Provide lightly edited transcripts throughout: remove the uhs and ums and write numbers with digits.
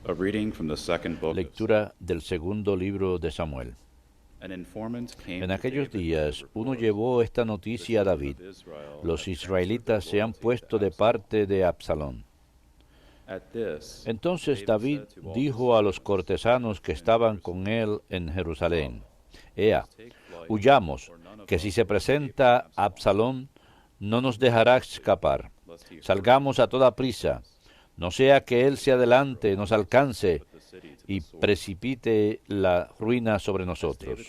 A reading from the second book of Lectura del segundo libro de Samuel. An informant came En to aquellos David días, with uno report, llevó esta noticia a "The David: children of Israel los have transferred israelitas their se han loyalty puesto to de Absalom." parte de Absalón. At this, Entonces David David said to all his dijo a los servants cortesanos que in estaban Jerusalem, con él en Jerusalén: "Let Ea, us take flight, huyamos, for none of que si us se will escape presenta Absalom, Absalón, no nos dejará escapar. lest he hurry Salgamos a toda against prisa, us, no sea que él se adelante, nos alcance put the city to the y sword." precipite la ruina sobre As nosotros, David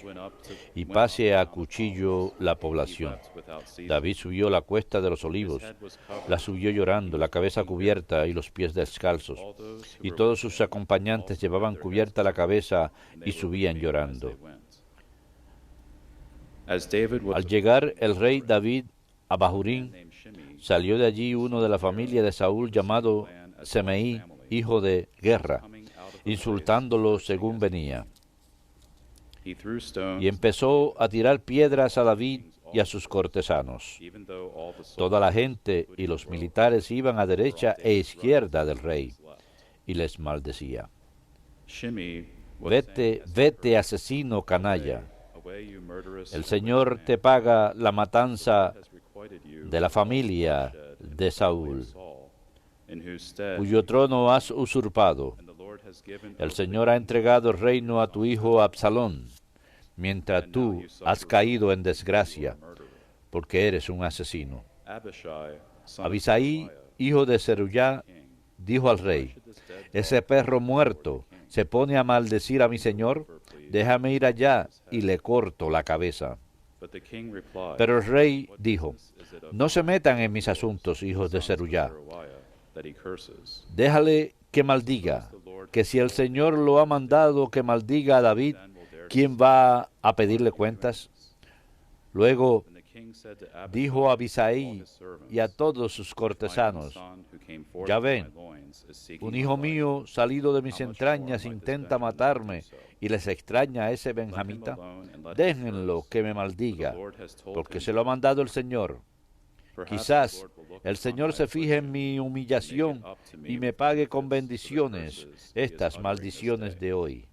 y went up pase the a Mount of cuchillo Olives, la he población. wept without ceasing. David subió la cuesta de los His olivos, head was covered, la subió llorando, la cabeza cubierta y los pies descalzos. all those who Y were todos with sus him acompañantes also had llevaban their heads cubierta la covered, cabeza and y they were subían weeping as llorando. they went. As David was Al llegar el rey approaching David a a man Bahurín, named Shimei, salió de allí uno de la familia de Saúl llamado Semeí, hijo de Guerra, insultándolo según venía. he threw Y stones, empezó a tirar piedras a David y a sus cortesanos. even though all the Toda la soldiers, gente y including los the royal militares family, iban a were on derecha e David's izquierda right del and rey, his left. y les maldecía: Shimei was Vete, saying as he vete, heard, asesino canalla. Away, you murderous El and Señor wicked te man. paga la The matanza Lord has requited you de la for all the familia bloodshed in de the family Saúl, of Saul, in whose stead cuyo you trono took has the throne. usurpado. And the Lord has given El over the Señor ha kingdom entregado el to reino your a tu son hijo Absalom. Absalón, mientras And now tú you has suffer caído ruin en because you are a desgracia, murderer. porque eres un asesino. Abishai, son of Abisai, Zeruiah, hijo de said to the Zerullá, king, dijo al "Why rey: should this dead Ese dog come perro before the muerto king? se pone a maldecir a mi Go señor. over, please, Déjame ir and cut allá his y head." le corto la cabeza. But the king replied, Pero el rey "What dijo: business is it of No se mine, metan O en mis yours, asuntos, hijos de sons of Zerullá. Zeruiah, that he curses? Déjale que Suppose maldiga, the Lord que has si el told Señor David lo ha this day, mandado que maldiga a David, then will dare to ¿quién say, va a Why pedirle are you doing cuentas? this?" Luego Then the king said to dijo a Abishai and to all Abisai his servants, y a todos sus "If my own cortesanos: son who came forth Ya from my ven, loins is seeking un my hijo life, mío salido de mis how much more entrañas might this intenta Benjamin man do matarme so? y les extraña a ese Let him benjamita. alone and let him Déjenlo curse, que me for the maldiga, Lord has told porque him se lo ha so. mandado el Señor. Perhaps the Quizás Lord will look el upon Señor my se fije en affliction mi and make it humillación up to me y me with pague con benefits for the bendiciones curses he is estas uttering this maldiciones day. de hoy.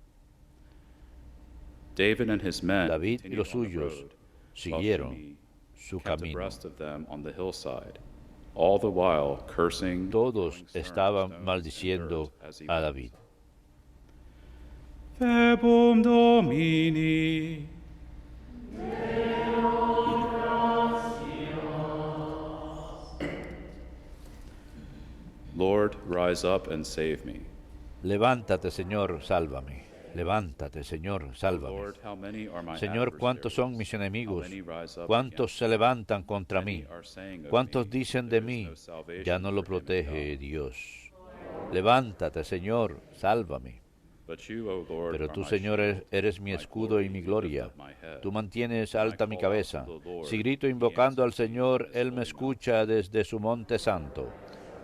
David and his men David y continued los on the suyos road, while siguieron Shimei su kept camino. abreast of them on the hillside, all the while cursing, Todos throwing estaban stones maldiciendo and dirt as he a went. David. Verbum Domini. Lord, rise up and save me. Levántate, Señor, sálvame. Levántate, Señor, O sálvame. Lord, how many are my Señor, ¿cuántos son adversaries? mis How enemigos? many rise up ¿Cuántos against se me? levantan contra Many mí? are saying of ¿Cuántos me, dicen de "There is mí? no salvation Ya no lo for him in protege God." Dios. Levántate, Señor, sálvame. But you, O Lord, Pero are tú, my Señor, shield, eres mi my escudo y glory, mi you lift gloria. up my head. Tú mantienes When I alta mi call out cabeza. to the Lord, Si grito he invocando al answers me Señor, from his Él me holy escucha desde su monte santo.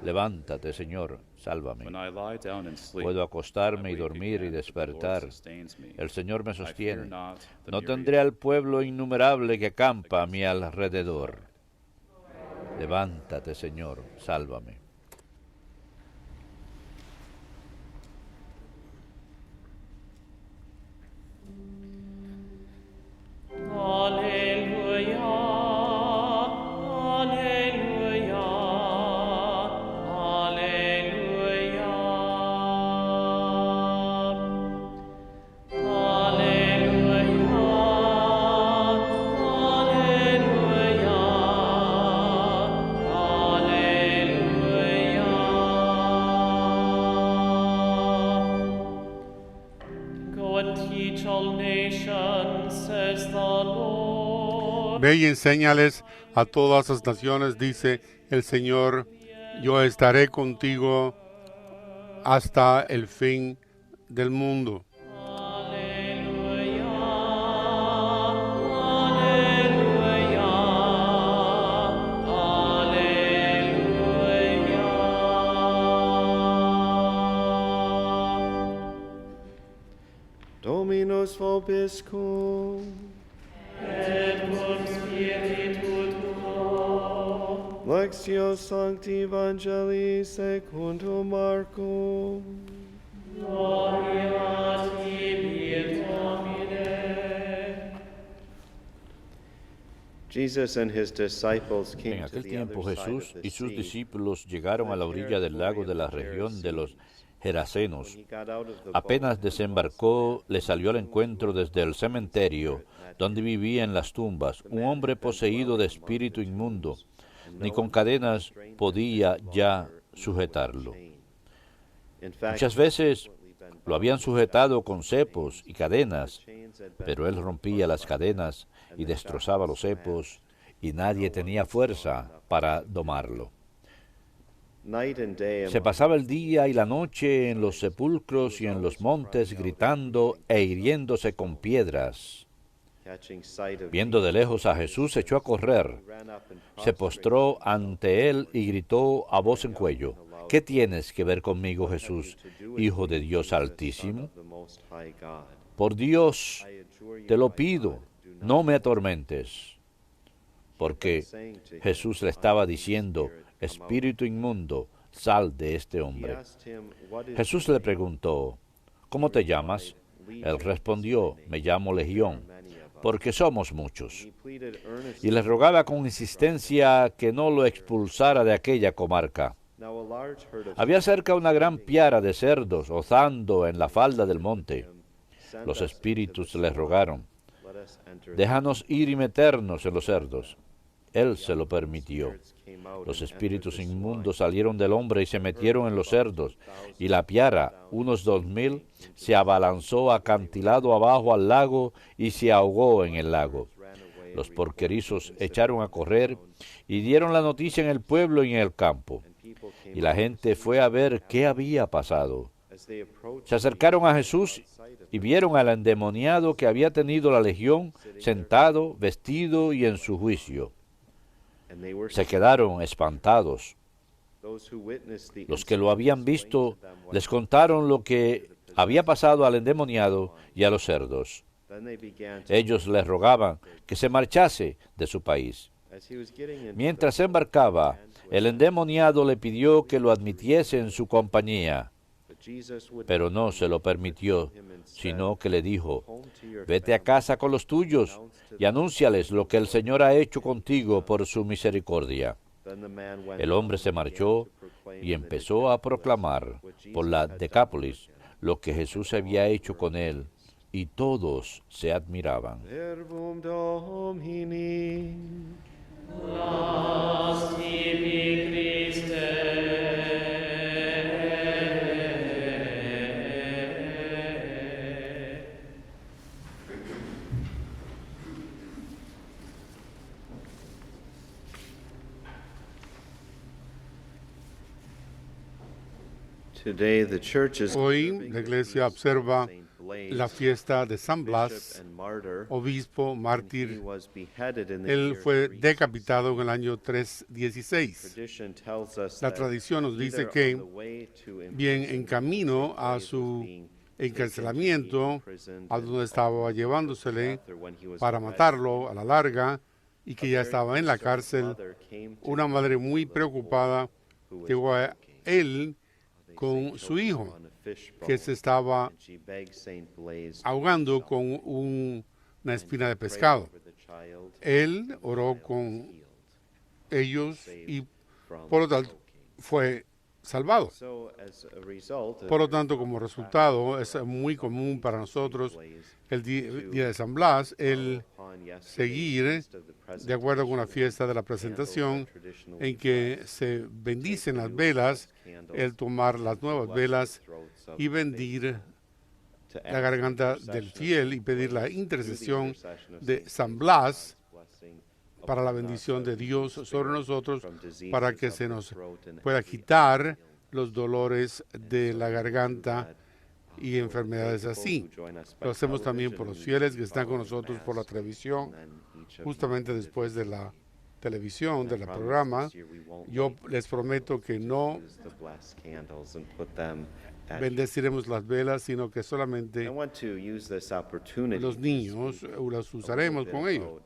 Levántate, Señor, sálvame. When I lie down and sleep, Puedo I acostarme y wake dormir y again, but the Lord despertar. sustains me. El Señor me I fear sostiene. not the No myriad tendré al pueblo people innumerable que acampa a against mi me on every alrededor. side. Levántate, Señor, sálvame. Alleluia, alleluia, alleluia. Alleluia, alleluia. Go and teach all nations, says the Lord. Ve y enséñales a todas las naciones, dice el Señor, yo estaré contigo hasta el fin del mundo. Alleluia, alleluia, alleluia. Dominus vobiscum. Et cum spiritu tuo. Lectio Sancti Evangelii secundum Marcum. Gloria tibi, Domine. Jesus and his disciples came En to aquel the tiempo other side Jesús of the y sus sea. discípulos llegaron a la orilla del lago de la región de los Gerasenos. When he got out of the Apenas boat, desembarcó, le salió al encuentro desde el cementerio, donde vivía en las tumbas, un hombre poseído de espíritu inmundo. Ni con cadenas podía ya sujetarlo. in fact, Muchas veces lo habían sujetado con cepos y cadenas, pero él rompía las cadenas y destrozaba los cepos, y nadie tenía fuerza para domarlo. night and day Se pasaba el día y la noche en los sepulcros y en los montes gritando e hiriéndose con piedras. catching sight of Viendo de lejos a Jesús, se echó a correr, ran up and se postró ante él y gritó a voz en cuello: ¿Qué tienes que ver conmigo, Jesús, Hijo de Dios Altísimo? the Most High God. Por Dios, I adjure you te lo by pido, God, do not no me atormentes. Porque saying to him, Jesús le estaba diciendo: Espíritu inmundo, sal de este He hombre. asked him, "What is Jesús your le name?" preguntó: ¿Cómo te llamas? Él respondió: Me llamo Legión, porque somos muchos. He pleaded earnestly. Y le rogaba con insistencia que no lo expulsara de aquella comarca. Now a large herd of Había cerca una gran piara de cerdos ozando en la falda del monte. sent Los us espíritus le rogaron: let us enter. déjanos ir y meternos en los cerdos. Él se lo permitió. Spirits came out Los and espíritus entered the inmundos salieron del hombre y se metieron en los cerdos, y la piara, unos 2000, se abalanzó acantilado abajo al lago y se ahogó en el lago. Los porquerizos echaron a correr y dieron la noticia en el pueblo y en el campo. people came Y la gente fue a ver qué había pasado. as they approached. Se acercaron a Jesús y vieron al endemoniado que había tenido la legión sentado, vestido y en su juicio. And they were Se quedaron espantados. those who witnessed the Los que lo habían visto incident explained to them what les contaron lo que había pasado al endemoniado y a los cerdos. Then they began to Ellos le rogaban que se marchase de su país. as he was getting into Mientras se embarcaba, el endemoniado le pidió que lo admitiese en su compañía, but Jesus would pero no se lo permitió, sino que le dijo: vete a casa con los tuyos y anúnciales lo que el Señor ha hecho contigo por su misericordia. Then the man went El hombre se marchó y empezó a proclamar por la Decápolis lo que Jesús había hecho con él, y todos se admiraban. Verbum Domini. Las tibi Christe. Today the church is Hoy observing la the iglesia feast of observa Saint Blaise, la fiesta de San bishop Blas, and martyr. obispo, He mártir. was beheaded in the Él year fue 316. decapitado en el año 316. Tradition tells us La that tradición nos dice either que, on the way to bien en imprisonment, camino Saint a Blaise su was being encarcelamiento, imprisoned a and donde estaba llevándosele death, or when he was para arrested. matarlo a la larga, y que ya estaba en la cárcel, una madre muy preocupada llegó a él con su hijo, que se estaba ahogando con una espina de pescado. Él oró con ellos y por lo tanto fue salvado. Por lo tanto, como resultado, es muy común para nosotros el día de San Blas, el seguir de acuerdo con la fiesta de la presentación, en que se bendicen las velas, el tomar las nuevas velas y bendir la garganta del fiel y pedir la intercesión de San Blas para la bendición de Dios sobre nosotros, para que se nos pueda quitar los dolores de la garganta y enfermedades así. Lo hacemos también por los fieles que están con nosotros por la televisión, justamente después de la televisión, del programa. Yo les prometo que no bendeciremos las velas, sino que solamente los niños las usaremos con ellos.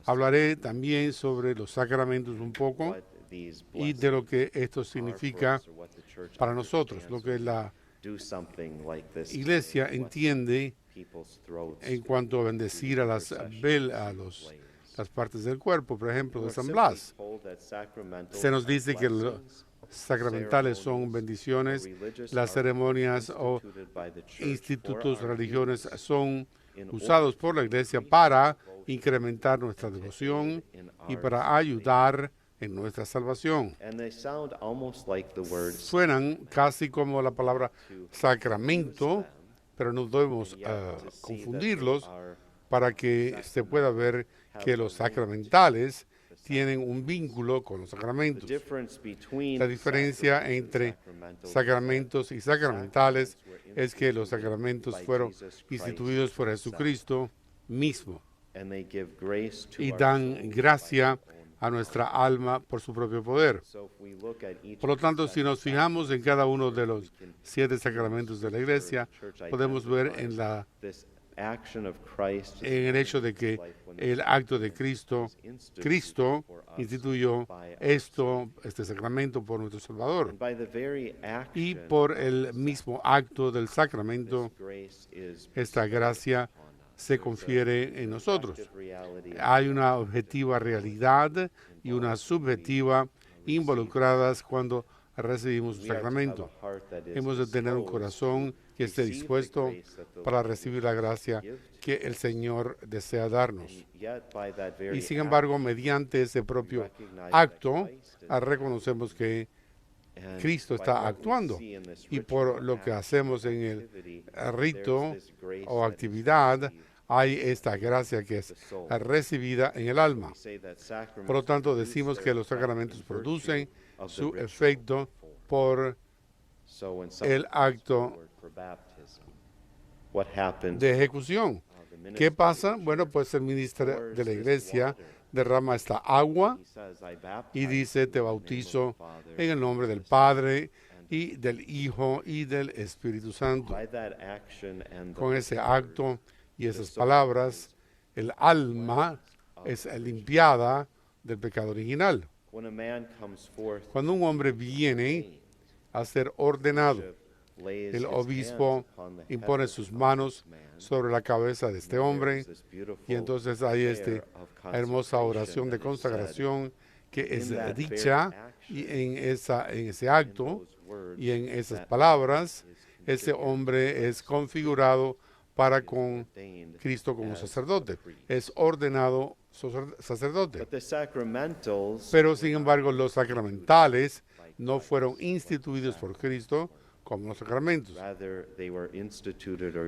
Hablaré también sobre los sacramentos un poco y de lo que esto significa para nosotros, lo que la iglesia entiende en cuanto a bendecir a las partes del cuerpo, por ejemplo, de San Blas. Se nos dice que los sacramentales son bendiciones, las ceremonias o institutos religiosos son usados por la iglesia para incrementar nuestra devoción y para ayudar en nuestra salvación. Suenan casi como la palabra sacramento, pero no debemos confundirlos para que se pueda ver que los sacramentales tienen un vínculo con los sacramentos. La diferencia entre sacramentos y sacramentales es que los sacramentos fueron instituidos por Jesucristo mismo y dan gracia a nuestra alma por su propio poder. Por lo tanto, si nos fijamos en cada uno de los 7 sacramentos de la iglesia, podemos ver en el hecho de que el acto de Cristo instituyó este sacramento por nuestro Salvador. Y por el mismo acto del sacramento, esta gracia se confiere en nosotros. Hay una objetiva realidad y una subjetiva involucradas cuando recibimos un sacramento. Hemos de tener un corazón que esté dispuesto para recibir la gracia que el Señor desea darnos. Y sin embargo, mediante ese propio acto, reconocemos que Cristo está actuando, y por lo que hacemos en el rito o actividad, hay esta gracia que es recibida en el alma. Por lo tanto, decimos que los sacramentos producen su efecto por el acto de ejecución. ¿Qué pasa? Bueno, pues el ministro de la iglesia derrama esta agua y dice: te bautizo en el nombre del Padre y del Hijo y del Espíritu Santo. Con ese acto y esas palabras, el alma es limpiada del pecado original. Cuando un hombre viene a ser ordenado, el obispo impone sus manos sobre la cabeza de este hombre, y entonces hay esta hermosa oración de consagración que es dicha, y en ese acto y en esas palabras, ese hombre es configurado para con Cristo como sacerdote, es ordenado sacerdote. Pero sin embargo, los sacramentales no fueron instituidos por Cristo como los sacramentos,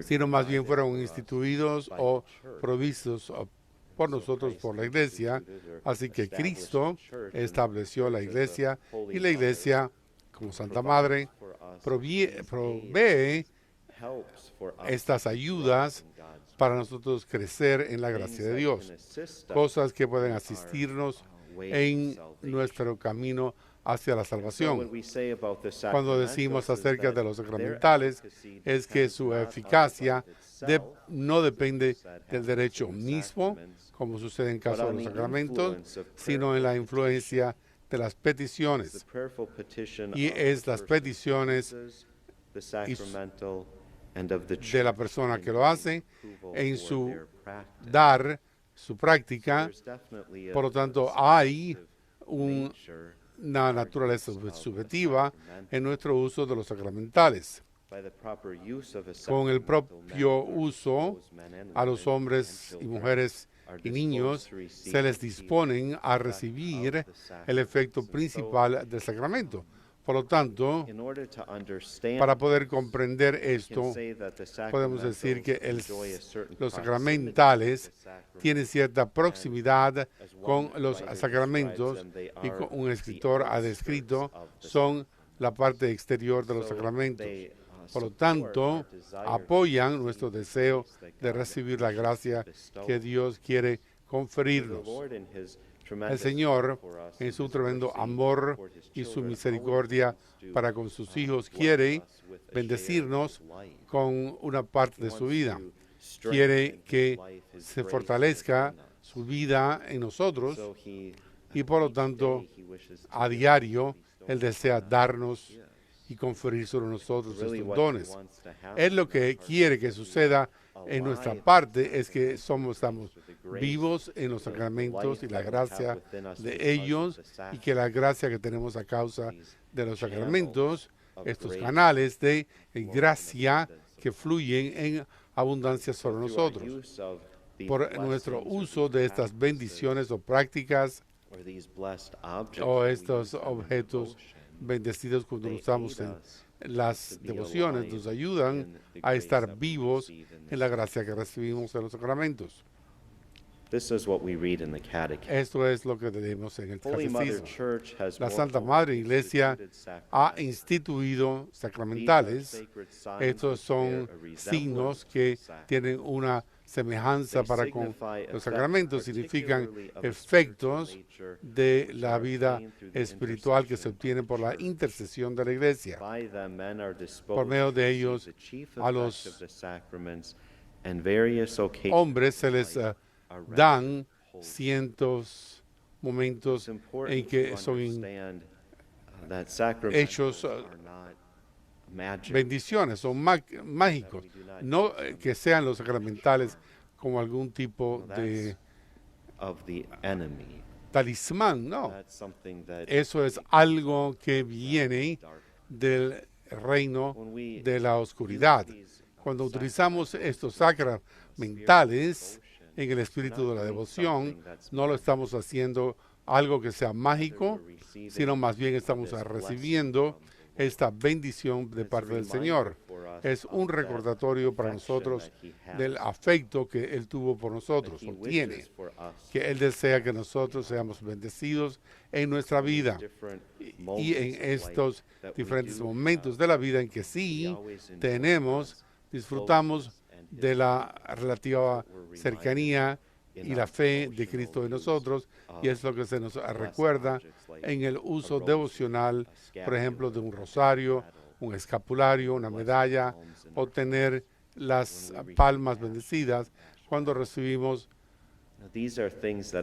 sino más bien fueron instituidos o provistos por nosotros, por la iglesia. Así que Cristo estableció la iglesia, y la iglesia, como Santa Madre, provee estas ayudas para nosotros crecer en la gracia de Dios, cosas que pueden asistirnos en nuestro camino hacia la salvación. Cuando decimos acerca de los sacramentales, es que su eficacia no depende del derecho mismo, como sucede en caso de los sacramentos, sino en la influencia de las peticiones. Y es las peticiones de la persona que lo hace en su su práctica. Por lo tanto, hay una naturaleza subjetiva en nuestro uso de los sacramentales. Con el propio uso, a los hombres y mujeres y niños se les disponen a recibir el efecto principal del sacramento. Por lo tanto, para poder comprender esto, podemos decir que los sacramentales tienen cierta proximidad con los sacramentos, y como un escritor ha descrito, son la parte exterior de los sacramentos. Por lo tanto, apoyan nuestro deseo de recibir la gracia que Dios quiere conferirnos. El Señor, en su tremendo amor y su misericordia para con sus hijos, quiere bendecirnos con una parte de su vida. Quiere que se fortalezca su vida en nosotros, y por lo tanto, a diario, Él desea darnos y conferir sobre nosotros Really estos what he dones. wants to happen Él lo que in our quiere que part is suceda we en nuestra align parte es with que the estamos grace, vivos en los the sacramentos life y la that we have gracia within us de because of ellos the y que la gracia que tenemos a causa these de los channels sacramentos, of estos grace canales de flow in gracia abundance que fluyen en abundancia So sobre through our nosotros. use of these Por nuestro blessings or uso these de estas practices bendiciones o prácticas or these blessed objects o that we estos use them in objetos devotion, bendecidos cuando they usamos aid en us las to be devociones, alive nos ayudan in the a grace estar that we vivos receive in en la this gracia que recibimos en los sacramentos. This is what we read in the Catechism. Esto es lo que leemos en el Holy Mother Catecismo. Church has La more Santa holy Madre Iglesia instituted sacraments. ha instituido These are sacramentales. sacred signs Estos which son bear a resemblance signos to que sacraments. tienen una semejanza They para con signify los effects sacramentos, significan particularly of a efectos spiritual nature de which la are vida obtained through the espiritual que se intercession obtienen of por the la Church. intercesión de la Iglesia. By them men are disposed Por medio to de receive ellos, the chief a effect los of the sacraments and various occasions Hombres se of les life are rendered dan holy. cientos momentos It's important en que to son understand that sacraments hechos, are not magic. bendiciones, son mágicos. No que sean los sacramentales como algún tipo de Of the enemy. talismán, no. That's something that Eso es algo que viene del reino when we de la oscuridad. use these Cuando utilizamos estos sacramentales en el espíritu de la devoción, no lo estamos haciendo algo que sea mágico, sino más bien estamos recibiendo esta bendición de parte del Señor. Es un recordatorio para nosotros del afecto que Él tuvo por nosotros, o tiene, que Él desea que nosotros seamos bendecidos en nuestra vida y en estos diferentes momentos de la vida en que sí disfrutamos de la relativa cercanía y la fe de Cristo en nosotros, y es lo que se nos recuerda en el uso devocional, por ejemplo, de un rosario, un escapulario, una medalla, o tener las palmas bendecidas cuando recibimos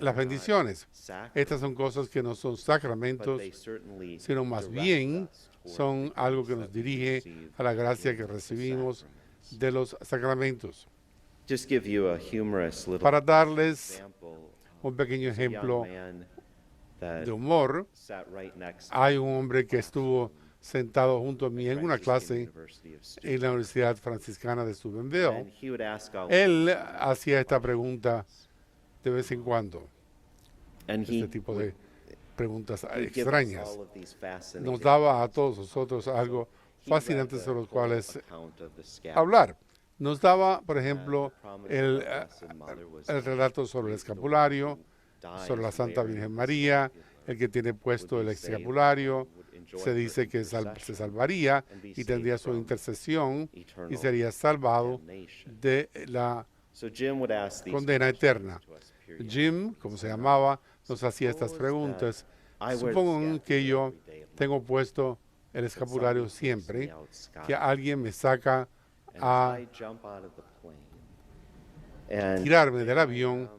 las bendiciones. Estas son cosas que no son sacramentos, sino más bien son algo que nos dirige a la gracia que recibimos de los sacramentos. Just give you a humorous little Para darles example. un pequeño There's a young ejemplo man that de humor, sat right next to hay me un hombre que estuvo sentado junto a mí en una Franciscan clase University of Steuben. en la Universidad Franciscana de Steubenville. And he would ask out Él hacía esta pregunta de vez en cuando, and he este tipo de preguntas would give us extrañas. all of these fascinating Nos daba a todos nosotros algo He fascinante read the sobre los whole cuales account of the scapular. hablar. Nos daba, por ejemplo, promise el, of the Blessed Mother was el relato sobre el escapulario, dies sobre la Santa wearing Virgen the María, scapular. el que tiene puesto Would el be saved, escapulario, would enjoy se her dice que se intercession, salvaría and be y tendría saved su from intercesión y eternal sería salvado damnation. de la So Jim would ask these condena questions eterna. to us periodically. Jim, como se llamaba, nos hacía estas preguntas. I wear the Supongan que scapular yo every day of my tengo puesto el life. escapulario Somebody takes me siempre, out que scot-free. alguien me saca And a as I jump out of the plane and tirarme del avión,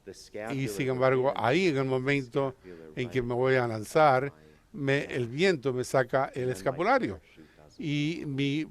the y scapular sin embargo wind ahí en el momento scapular en que right me voy a lanzar, my el viento me saca el and my escapulario parachute doesn't. y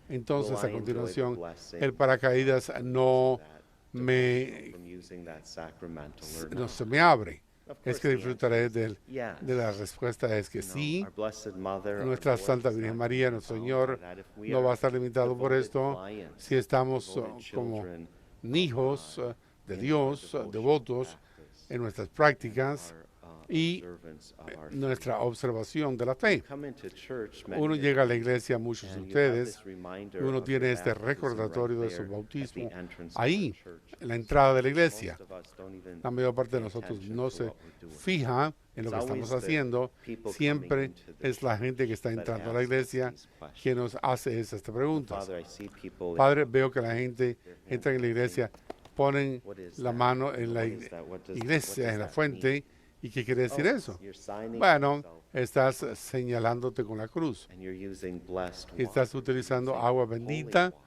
entonces Will a I enjoy the continuación blessing el paracaídas no that me from using that sacramental or no not? se me abre. Of Es course que the disfrutaré answer is yes. de la respuesta es que You know, sí. our Blessed Mother, our Nuestra Lord, Santa is Virgen not María, nuestro bound Señor, by that. If we no are va a estar limitado por devoted esto clients, si estamos devoted como children hijos de in Dios, our devotional devotos practice, en nuestras prácticas our, y observance of our nuestra faith. observación de la fe. Come into church, many Uno of llega a la you, iglesia, muchos de and you have ustedes, this reminder uno of tiene your este baptism recordatorio right de su there at the bautismo entrance of ahí, our church. en la entrada de la iglesia. Most of us don't even La mayor parte de pay nosotros attention no to se what we're doing. fija en lo que It's estamos always the haciendo. people Siempre coming into the es la gente que está church that entrando a la asks us iglesia these questions. que nos hace estas preguntas. Father, I see people Padre, veo que la gente entra en la iglesia, ponen What is la that? mano en la What is that? What does iglesia, en la that fuente, mean? ¿y qué quiere decir Oh, eso? you're signing Bueno, yourself, estás señalándote con la cruz. and you're using blessed Y estás water, utilizando using agua holy bendita, water,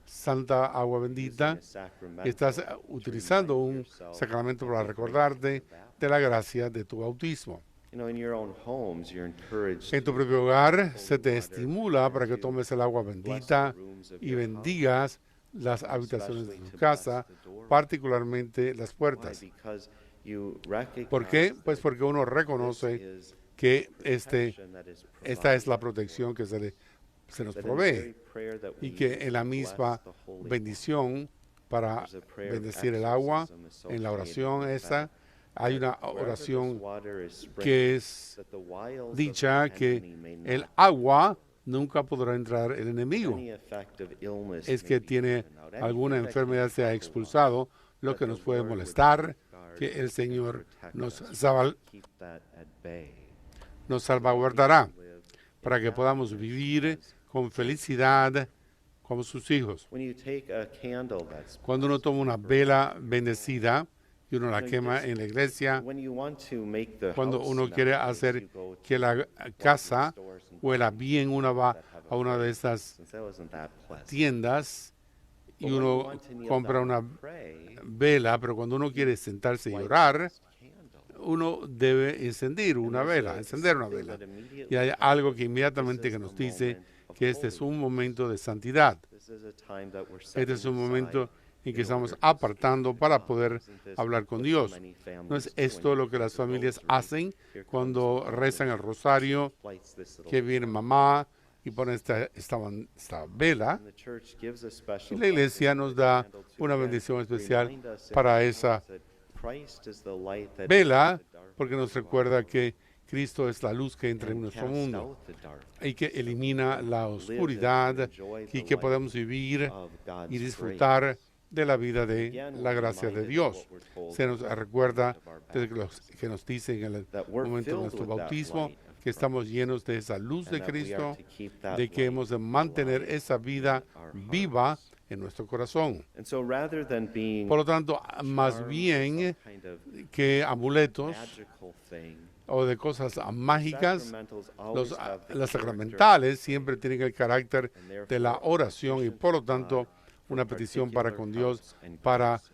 santa agua using bendita. a sacramental Estás to utilizando remind un yourself sacramento of para the grace recordarte of the de la gracia de tu bautismo. You know, in your own homes, you're encouraged En tu propio hogar se te estimula para que tomes el agua bendita y bendigas las habitaciones de tu casa, particularmente las Why? puertas. Because you recognize ¿Por qué? that Pues porque uno this reconoce is que protection that is esta es la provided protección que se nos that in the very provee prayer that y we que use en la to misma bless the Holy bendición para There's a prayer of bendecir el agua, exorcism en la associated oración with esa, that. hay una Wherever this oración water is sprinkled, que es that the wiles of dicha the que enemy may el not agua nunca podrá entrar el enemigo. any effect of illness Es may que be tiene driven out. alguna Anything that enfermedad can se ha trouble expulsado, lo that que the nos puede Lord would molestar, safeguard que el and Señor protect nos us, salvaguardará keep that at bay. salvaguardará Live in para que podamos happiness vivir as con felicidad como sus hijos. when you take a candle that's Cuando uno toma una vela bendecida y uno la No, quema it's- en la iglesia, when you want to make the cuando house uno quiere smell nice, hacer you go que to la one of the casa stores and huela buy bien, uno va that have a una de fragrance, esas since that wasn't that pleasant. tiendas y But when you uno want to kneel compra down una and pray, vela, pero cuando uno quiere sentarse y light orar, this candle. uno debe encender una And there's vela, a- encender una something vela. that immediately Y hay tells algo us que this inmediatamente is que nos the dice moment of que este es un holiness. momento de santidad. This is a time that we're Este es setting un momento aside en que in estamos order to apartando speak to para God. poder Isn't this hablar con what so Dios. many families ¿No es do when esto you lo que pray las the familias rosary? hacen Here cuando comes the mom rezan el and rosario, she lights this little que viene candle. mamá y pone esta vela? And the church gives a special Y la iglesia blessing nos to the da candle to, una again, bendición especial remind us in para our esa homes that Christ is the light that vela, into the darkness porque nos of our recuerda world que Cristo es la luz que entra en and nuestro cast mundo out the darkness. y que elimina la Live and oscuridad enjoy y the que light podemos vivir of God's y grace. disfrutar de la vida de Again, la we're gracia de reminded of Dios. what we're told Se nos at the recuerda moment of our de baptism, que nos dice en el that we're momento de filled nuestro with that bautismo light of que estamos llenos de esa luz de and that we are Cristo, to keep that de que light hemos de mantener alive esa vida in our viva hearts. en nuestro corazón. And so rather than being Por lo tanto, más charms or bien some kind of que amuletos magical thing, o de cosas mágicas, sacramentals always have the las character sacramentales siempre tienen el carácter and de therefore la a oración y petition por to lo tanto God for una petición para con particular Dios helps and para graces.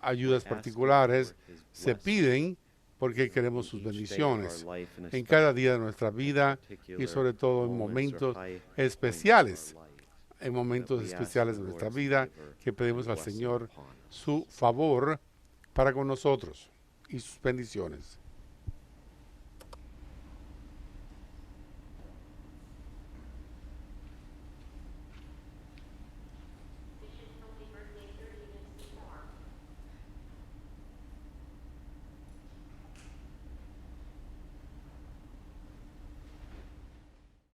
ayudas asking particulares for his se blessing piden porque queremos sus each day of bendiciones our life and en cada especially día de nuestra vida y particular sobre todo en moments or momentos high points especiales, of our life. en momentos we ask especiales the de nuestra Lord's vida favor que pedimos and al blessing Señor upon us. su favor para con nosotros y sus bendiciones.